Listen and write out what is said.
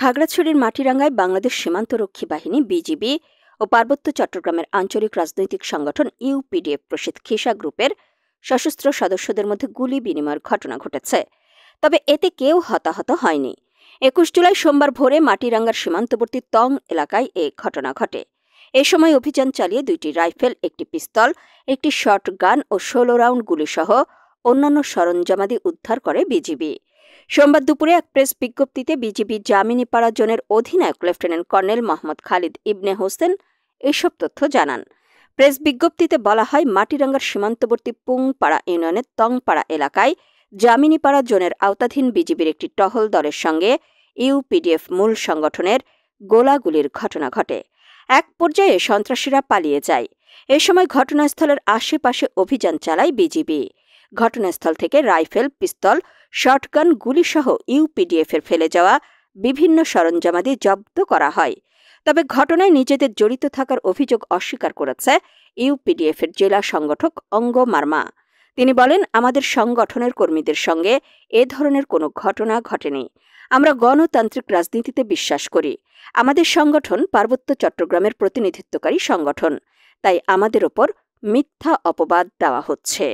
খাগড়াছড়ির মাটিরাঙ্গায় বাংলাদেশ সীমান্তরক্ষী বাহিনী বিজিবি ও পার্বত্য চট্টগ্রামের আঞ্চলিক রাজনৈতিক সংগঠন ইউপিডিএফ প্রসিদ্ধ খিসা গ্রুপের সশস্ত্র সদস্যদের মধ্যে গুলি বিনিময়ের ঘটনা ঘটেছে। তবে এতে কেউ হতাহত হয়নি। ২১ জুলাই সোমবার ভোরে মাটিরাঙ্গার সীমান্তবর্তী তং এলাকায় এ ঘটনা ঘটে। এ সময় অভিযান চালিয়ে ২টি রাইফেল, একটি পিস্তল, একটি শটগান ও ১৬ রাউন্ড গুলিসহ অন্যান্য সরঞ্জামাদি উদ্ধার করে বিজিবি। সোমবার দুপুরে এক প্রেস বিজ্ঞপ্তিতে বিজিবি জামিনীপাড়া জোনের অধিনায়ক লেফটেন্যান্ট কর্নেল মোহাম্মদ খালিদ ইবনে হোসেন এসব তথ্য জানান। প্রেস বিজ্ঞপ্তিতে বলা হয়, মাটিরাঙ্গার সীমান্তবর্তী পুংপাড়া ইউনিয়নের তংপাড়া এলাকায় জামিনীপাড়া জোনের আওতাধীন বিজিবির একটি টহল দলের সঙ্গে ইউপিডিএফ মূল সংগঠনের গোলাগুলির ঘটনা ঘটে। এক পর্যায়ে সন্ত্রাসীরা পালিয়ে যায়। এ সময় ঘটনাস্থলের আশেপাশে অভিযান চালায় বিজিবি। ঘটনাস্থল থেকে রাইফেল, পিস্তল, শটগান, গুলিসহ ইউপিডিএফের ফেলে যাওয়া বিভিন্ন সরঞ্জামাদি জব্দ করা হয়। তবে ঘটনায় নিজেদের জড়িত থাকার অভিযোগ অস্বীকার করেছে ইউপিডিএফের জেলা সংগঠক অঙ্গ মারমা। তিনি বলেন, আমাদের সংগঠনের কর্মীদের সঙ্গে এ ধরনের কোনো ঘটনা ঘটেনি। আমরা গণতান্ত্রিক রাজনীতিতে বিশ্বাস করি। আমাদের সংগঠন পার্বত্য চট্টগ্রামের প্রতিনিধিত্বকারী সংগঠন, তাই আমাদের ওপর মিথ্যা অপবাদ দেওয়া হচ্ছে।